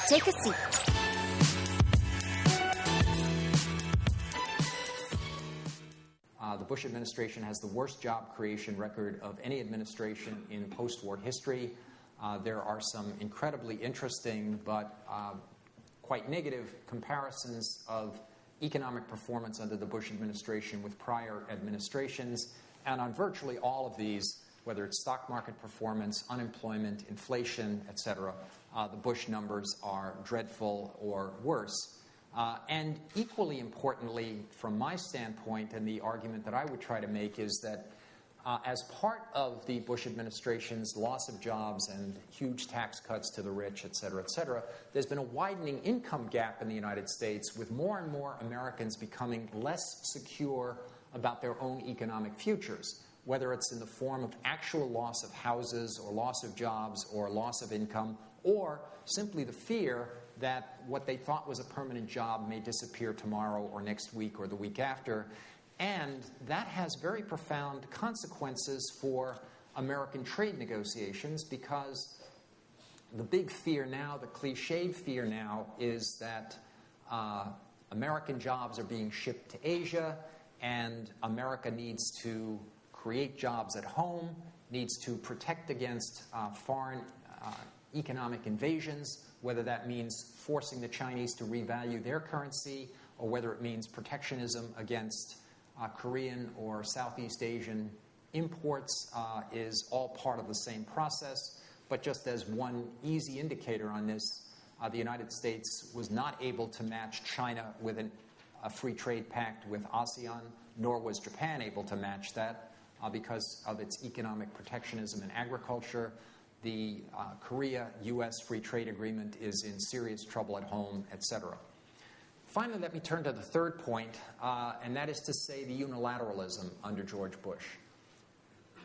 Take a seat. The Bush administration has the worst job creation record of any administration in post-war history. There are some incredibly interesting but quite negative comparisons of economic performance under the Bush administration with prior administrations. And on virtually all of these, whether it's stock market performance, unemployment, inflation, etc., the Bush numbers are dreadful or worse. And equally importantly, from my standpoint, and the argument that I would try to make is that as part of the Bush administration's loss of jobs and huge tax cuts to the rich, et cetera, there's been a widening income gap in the United States, with more and more Americans becoming less secure about their own economic futures, whether it's in the form of actual loss of houses or loss of jobs or loss of income, or simply the fear that what they thought was a permanent job may disappear tomorrow or next week or the week after. And that has very profound consequences for American trade negotiations, because the big fear now, the cliched fear now, is that American jobs are being shipped to Asia, and America needs to create jobs at home, needs to protect against foreign economic invasions, whether that means forcing the Chinese to revalue their currency, or whether it means protectionism against Korean or Southeast Asian imports, is all part of the same process. But just as one easy indicator on this, the United States was not able to match China with a free trade pact with ASEAN, nor was Japan able to match that because of its economic protectionism in agriculture. The Korea-U.S. free trade agreement is in serious trouble at home, etc. Finally, let me turn to the third point, and that is to say the unilateralism under George Bush.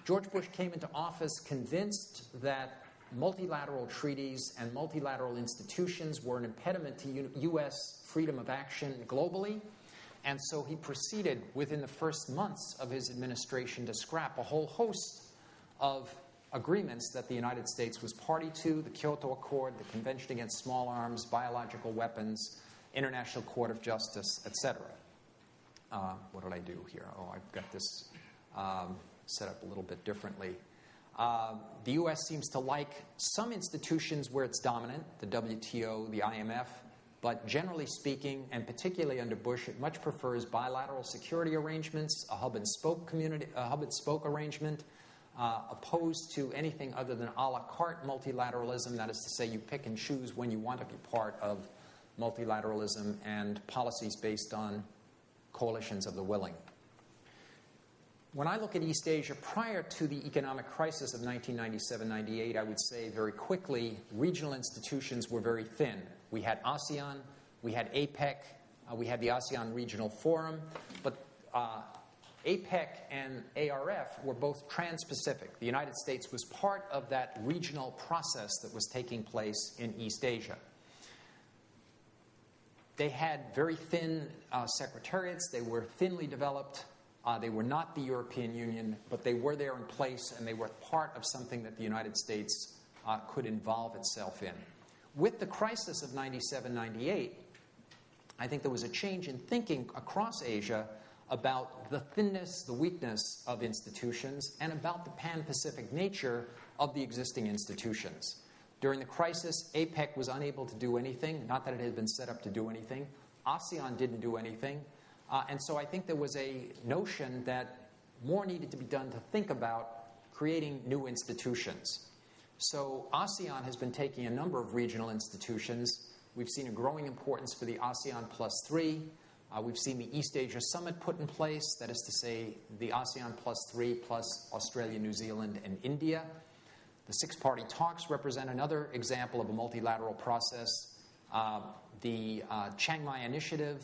George Bush came into office convinced that multilateral treaties and multilateral institutions were an impediment to U.S. freedom of action globally, and so he proceeded within the first months of his administration to scrap a whole host of agreements that the United States was party to: the Kyoto Accord, the Convention Against Small Arms, Biological Weapons, International Court of Justice, etc. What did I do here? Oh, I've got this set up a little bit differently. The U.S. seems to like some institutions where it's dominant, the WTO, the IMF, but generally speaking, and particularly under Bush, it much prefers bilateral security arrangements, a hub-and-spoke arrangement, opposed to anything other than a la carte multilateralism. That is to say, you pick and choose when you want to be part of multilateralism and policies based on coalitions of the willing. When I look at East Asia prior to the economic crisis of 1997-98, I would say very quickly regional institutions were very thin. We had ASEAN, we had APEC, we had the ASEAN Regional Forum, but APEC and ARF were both trans-Pacific. The United States was part of that regional process that was taking place in East Asia. They had very thin secretariats. They were thinly developed. They were not the European Union, but they were there in place, and they were part of something that the United States could involve itself in. With the crisis of 97-98, I think there was a change in thinking across Asia about the thinness, the weakness of institutions, and about the pan-Pacific nature of the existing institutions. During the crisis, APEC was unable to do anything, not that it had been set up to do anything. ASEAN didn't do anything. And so I think there was a notion that more needed to be done to think about creating new institutions. So ASEAN has been taking a number of regional institutions. We've seen a growing importance for the ASEAN Plus 3. We've seen the East Asia Summit put in place, that is to say the ASEAN Plus 3 plus Australia, New Zealand, and India. The six-party talks represent another example of a multilateral process. The Chiang Mai Initiative,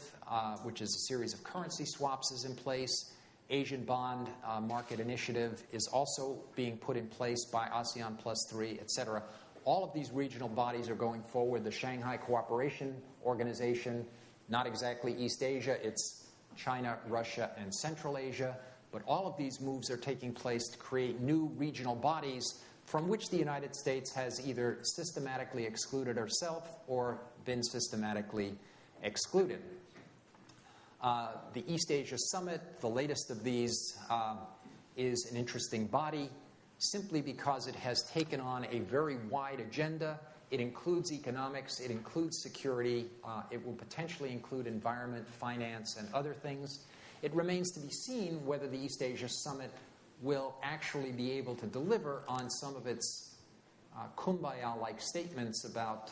which is a series of currency swaps, is in place. Asian Bond Market Initiative is also being put in place by ASEAN Plus 3, etc. All of these regional bodies are going forward. The Shanghai Cooperation Organization, not exactly East Asia, it's China, Russia, and Central Asia. But all of these moves are taking place to create new regional bodies from which the United States has either systematically excluded herself or been systematically excluded. The East Asia Summit, the latest of these, is an interesting body simply because it has taken on a very wide agenda. It includes economics, it includes security, it will potentially include environment, finance, and other things. It remains to be seen whether the East Asia Summit will actually be able to deliver on some of its kumbaya-like statements about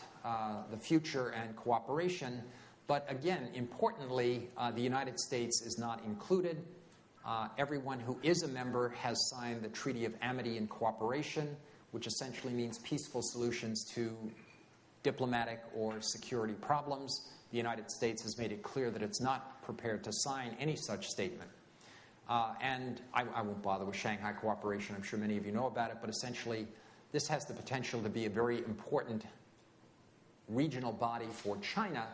the future and cooperation. But again, importantly, the United States is not included. Everyone who is a member has signed the Treaty of Amity and Cooperation, which essentially means peaceful solutions to diplomatic or security problems. The United States has made it clear that it's not prepared to sign any such statement. And I won't bother with Shanghai Cooperation. I'm sure many of you know about it, but essentially this has the potential to be a very important regional body for China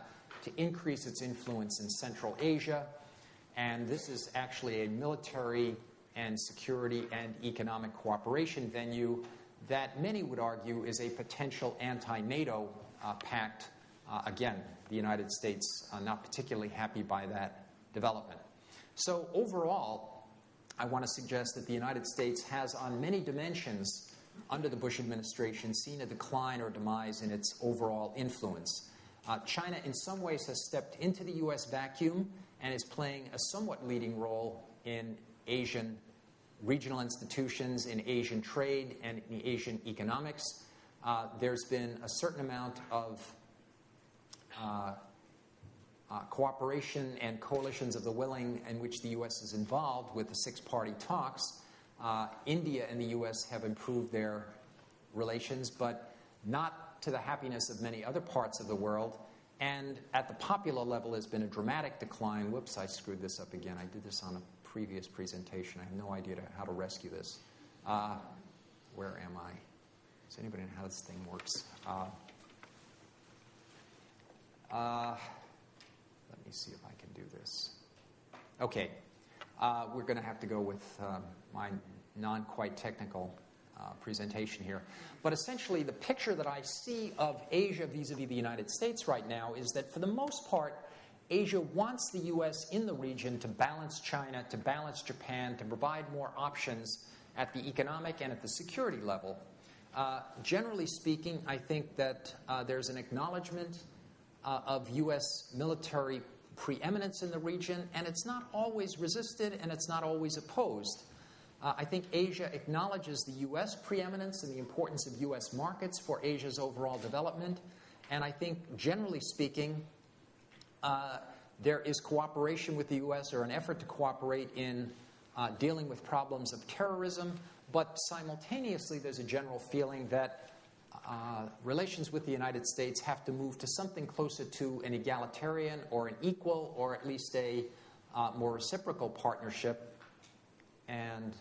to increase its influence in Central Asia. And this is actually a military and security and economic cooperation venue that many would argue is a potential anti-NATO pact. Again, the United States not particularly happy by that development. So overall, I want to suggest that the United States has on many dimensions under the Bush administration seen a decline or demise in its overall influence. China in some ways has stepped into the U.S. vacuum and is playing a somewhat leading role in Asian regional institutions, in Asian trade, and in Asian economics. There's been a certain amount of cooperation and coalitions of the willing in which the U.S. is involved with the six-party talks. India and the U.S. have improved their relations, but not to the happiness of many other parts of the world. And at the popular level, there's been a dramatic decline. Whoops, I screwed this up again. I did this on a previous presentation. I have no idea how to rescue this. Where am I? Does anybody know how this thing works? Let me see if I can do this. Okay. We're going to have to go with my non-quite technical presentation here. But essentially, the picture that I see of Asia vis-a-vis the United States right now is that for the most part, Asia wants the U.S. in the region to balance China, to balance Japan, to provide more options at the economic and at the security level. Generally speaking, I think that there's an acknowledgement of U.S. military preeminence in the region, and it's not always resisted and it's not always opposed. I think Asia acknowledges the U.S. preeminence and the importance of U.S. markets for Asia's overall development, and I think, generally speaking, there is cooperation with the U.S. or an effort to cooperate in dealing with problems of terrorism, but simultaneously there's a general feeling that relations with the United States have to move to something closer to an egalitarian or an equal or at least a more reciprocal partnership. And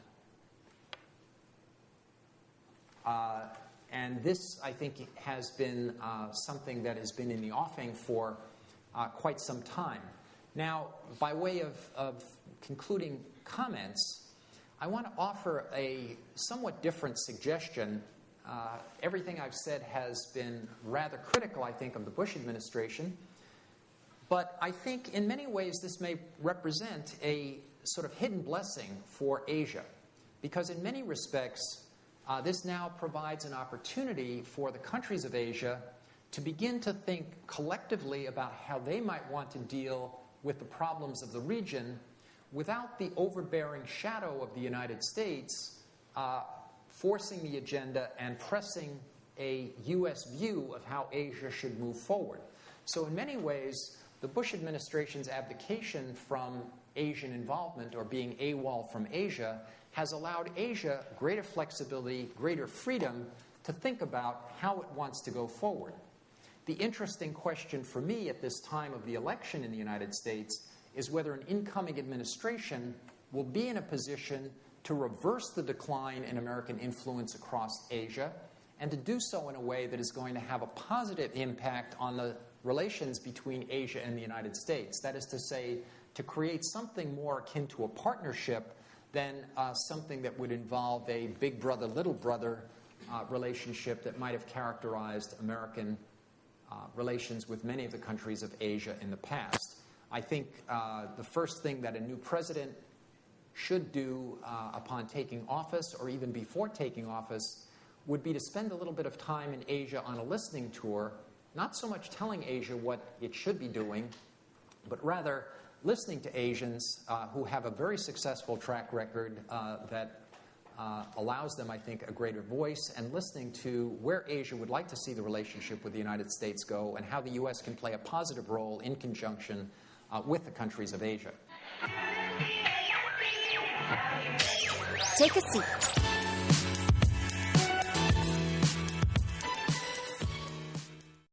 this, I think, has been something that has been in the offing for quite some time. Now, by way of concluding comments, I want to offer a somewhat different suggestion. Everything I've said has been rather critical, I think, of the Bush administration. But I think in many ways this may represent a sort of hidden blessing for Asia. Because in many respects, this now provides an opportunity for the countries of Asia to begin to think collectively about how they might want to deal with the problems of the region without the overbearing shadow of the United States forcing the agenda and pressing a U.S. view of how Asia should move forward. So in many ways, the Bush administration's abdication from Asian involvement or being AWOL from Asia has allowed Asia greater flexibility, greater freedom to think about how it wants to go forward. The interesting question for me at this time of the election in the United States is whether an incoming administration will be in a position to reverse the decline in American influence across Asia and to do so in a way that is going to have a positive impact on the relations between Asia and the United States. That is to say, to create something more akin to a partnership than something that would involve a big brother, little brother relationship that might have characterized American relations with many of the countries of Asia in the past. I think the first thing that a new president should do upon taking office, or even before taking office, would be to spend a little bit of time in Asia on a listening tour, not so much telling Asia what it should be doing, but rather listening to Asians who have a very successful track record that allows them, I think, a greater voice, and listening to where Asia would like to see the relationship with the United States go and how the U.S. can play a positive role in conjunction with the countries of Asia. Take a seat.